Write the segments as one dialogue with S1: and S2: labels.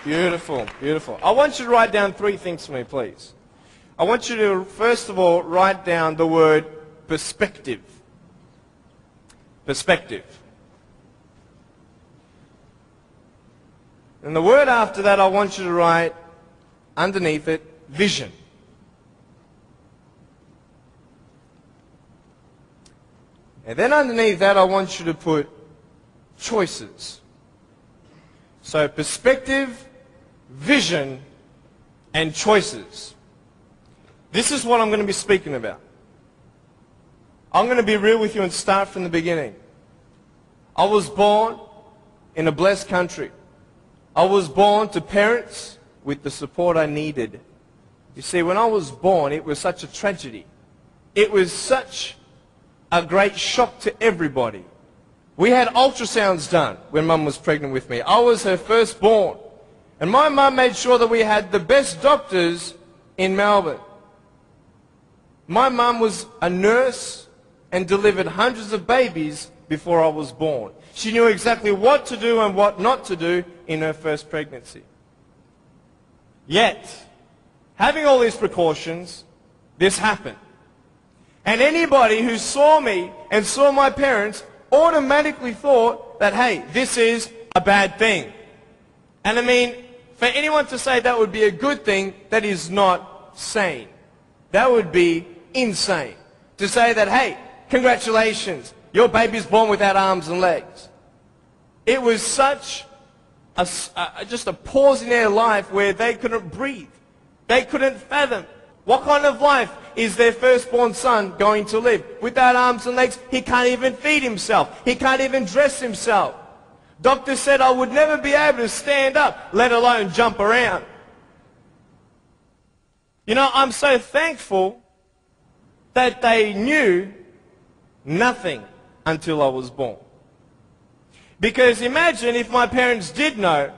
S1: Beautiful, beautiful. I want you to write down 3 things for me, please. I want you to, first of all, write down the word perspective. Perspective. And the word after that, I want you to write underneath it, vision. And then underneath that, I want you to put choices. So perspective, vision, and choices. This is what I'm going to be speaking about. I'm going to be real with you and start from the beginning. I was born in a blessed country. I was born to parents with the support I needed. You see, when I was born, it was such a tragedy. It was such a great shock to everybody. We had ultrasounds done when Mum was pregnant with me. I was her firstborn. And my mum made sure that we had the best doctors in Melbourne. My mum was a nurse and delivered hundreds of babies before I was born. She knew exactly what to do and what not to do in her first pregnancy. Yet, having all these precautions, this happened. And anybody who saw me and saw my parents automatically thought that, hey, this is a bad thing. And I mean, for anyone to say that would be a good thing, that is not sane. That would be insane. To say that, hey, congratulations, your baby's born without arms and legs. It was such just a pause in their life where they couldn't breathe. They couldn't fathom. What kind of life is their firstborn son going to live? Without arms and legs, he can't even feed himself. He can't even dress himself. Doctor said I would never be able to stand up, let alone jump around. You know, I'm so thankful that they knew nothing until I was born. Because imagine if my parents did know,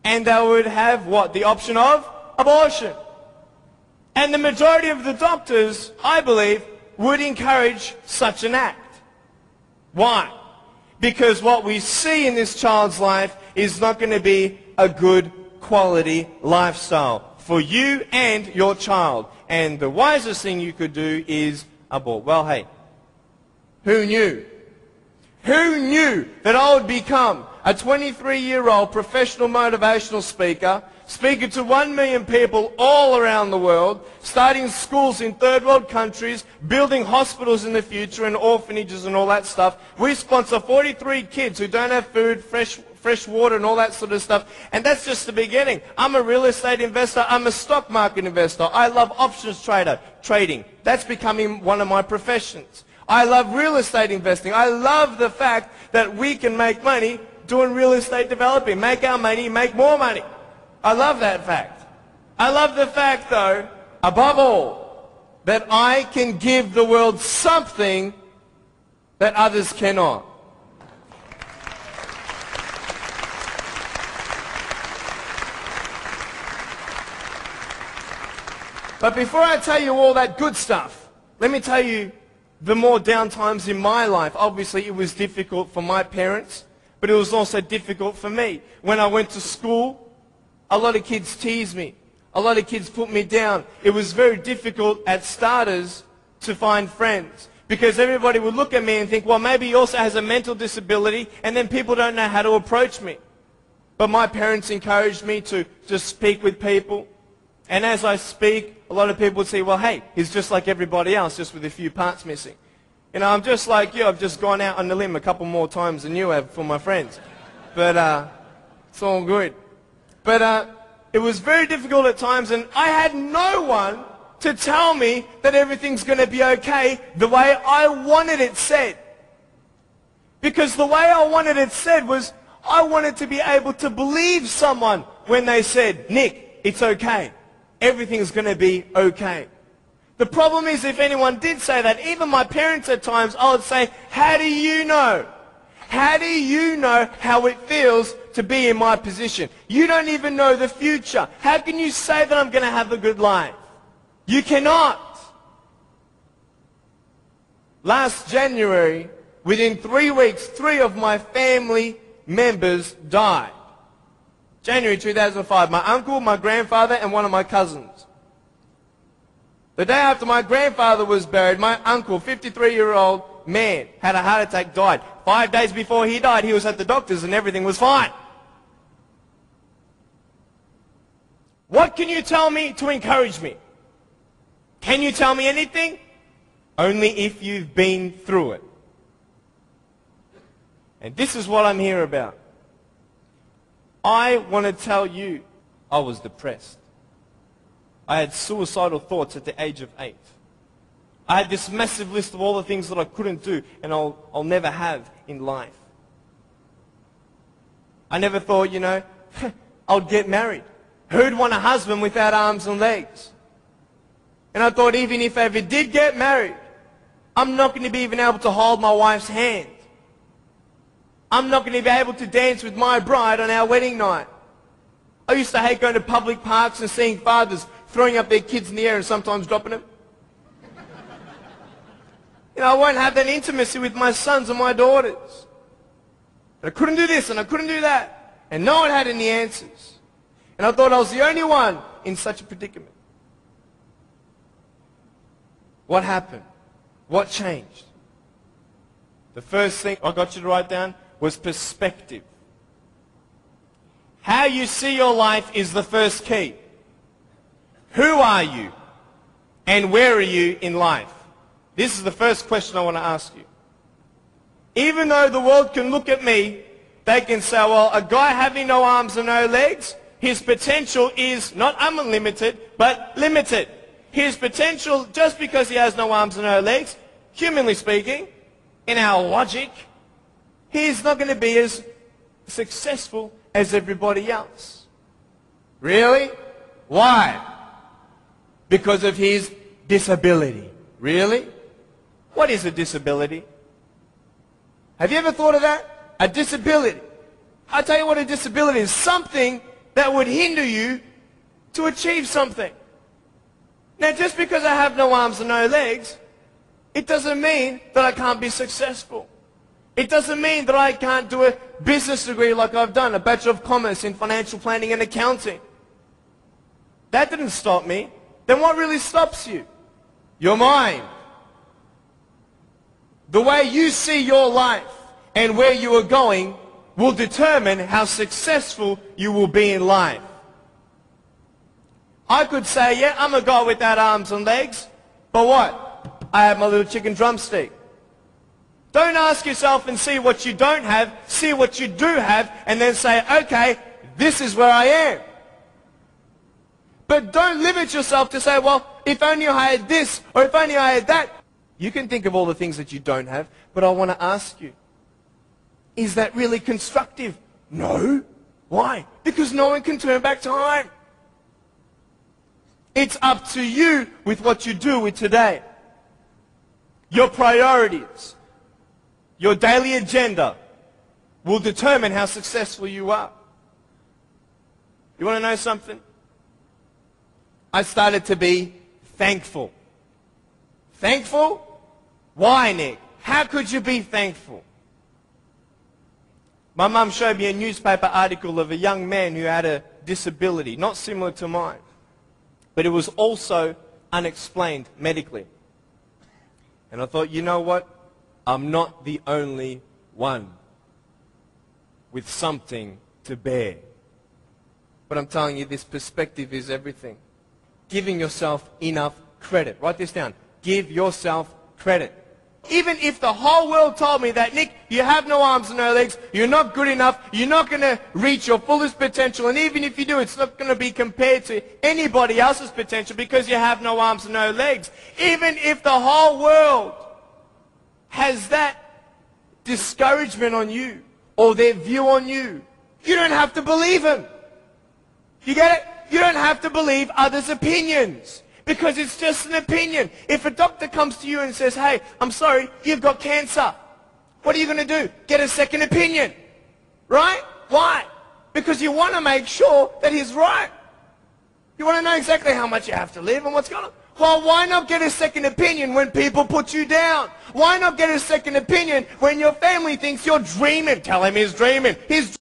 S1: and they would have what? The option of abortion. And the majority of the doctors, I believe, would encourage such an act. Why? Because what we see in this child's life is not going to be a good quality lifestyle for you and your child. And the wisest thing you could do is abort. Well, hey, who knew? Who knew that I would become a 23-year-old professional motivational speaker, speaking to 1 million people all around the world, starting schools in third world countries, building hospitals in the future and orphanages and all that stuff. We sponsor 43 kids who don't have food, fresh water and all that sort of stuff. And that's just the beginning. I'm a real estate investor. I'm a stock market investor. I love options trading. That's becoming one of my professions. I love real estate investing. I love the fact that we can make money doing real estate developing. Make our money, make more money. I love that fact. I love the fact, though, above all, that I can give the world something that others cannot. But before I tell you all that good stuff, let me tell you the more down times in my life. Obviously, it was difficult for my parents, but it was also difficult for me. When I went to school, a lot of kids teased me. A lot of kids put me down. It was very difficult at starters to find friends, because everybody would look at me and think, well, maybe he also has a mental disability, and then people don't know how to approach me. But my parents encouraged me to just speak with people. And as I speak, a lot of people would say, well, hey, he's just like everybody else, just with a few parts missing. You know, I'm just like you. I've just gone out on the limb a couple more times than you have for my friends. But it's all good. But it was very difficult at times, and I had no one to tell me that everything's going to be okay the way I wanted it said. Because the way I wanted it said was, I wanted to be able to believe someone when they said, Nick, it's okay. Everything's going to be okay. The problem is, if anyone did say that, even my parents at times, I would say, how do you know? How do you know how it feels to be in my position? You don't even know the future. How can you say that I'm going to have a good life? You cannot. Last January, within 3 weeks, 3 of my family members died. January 2005. My uncle, my grandfather, and one of my cousins. The day after my grandfather was buried, my uncle, 53-year-old man, had a heart attack, died. 5 days before he died, he was at the doctor's and everything was fine. What can you tell me to encourage me? Can you tell me anything? Only if you've been through it. And this is what I'm here about. I want to tell you, I was depressed. I had suicidal thoughts at the age of 8. I had this massive list of all the things that I couldn't do and I'll never have in life. I never thought, I'll get married. Who'd want a husband without arms and legs? And I thought even if I ever did get married, I'm not going to be even able to hold my wife's hand. I'm not going to be able to dance with my bride on our wedding night. I used to hate going to public parks and seeing fathers throwing up their kids in the air and sometimes dropping them. I won't have that intimacy with my sons and my daughters. And I couldn't do this and I couldn't do that. And no one had any answers. And I thought I was the only one in such a predicament. What happened? What changed? The first thing I got you to write down was perspective. How you see your life is the first key. Who are you? And where are you in life? This is the first question I want to ask you. Even though the world can look at me, they can say, well, a guy having no arms and no legs, his potential is not unlimited, but limited. His potential, just because he has no arms and no legs, humanly speaking, in our logic, he's not going to be as successful as everybody else. Really? Why? Because of his disability. Really? What is a disability? Have you ever thought of that? A disability. I'll tell you what a disability is. Something that would hinder you to achieve something. Now, just because I have no arms and no legs, it doesn't mean that I can't be successful. It doesn't mean that I can't do a business degree like I've done, a Bachelor of Commerce in Financial Planning and Accounting. That didn't stop me. Then what really stops you? Your mind. The way you see your life and where you are going will determine how successful you will be in life. I could say, yeah, I'm a guy without arms and legs, but what? I have my little chicken drumstick. Don't ask yourself and see what you don't have, see what you do have, and then say, okay, this is where I am. But don't limit yourself to say, well, if only I had this, or if only I had that. You can think of all the things that you don't have, but I want to ask you, is that really constructive? No. Why? Because no one can turn back time. It's up to you with what you do with today. Your priorities, your daily agenda will determine how successful you are. You want to know something? I started to be thankful. Thankful? Why, Nick? How could you be thankful? My mum showed me a newspaper article of a young man who had a disability, not similar to mine, but it was also unexplained medically. And I thought, you know what? I'm not the only one with something to bear. But I'm telling you, this perspective is everything. Giving yourself enough credit. Write this down. Give yourself credit. Even if the whole world told me that, Nick, you have no arms and no legs, you're not good enough, you're not going to reach your fullest potential, and even if you do, it's not going to be compared to anybody else's potential because you have no arms and no legs. Even if the whole world has that discouragement on you or their view on you, you don't have to believe them. You get it? You don't have to believe others' opinions. Because it's just an opinion. If a doctor comes to you and says, hey, I'm sorry, you've got cancer. What are you going to do? Get a second opinion. Right? Why? Because you want to make sure that he's right. You want to know exactly how much you have to live and what's going on. Well, why not get a second opinion when people put you down? Why not get a second opinion when your family thinks you're dreaming? Tell him he's dreaming. He's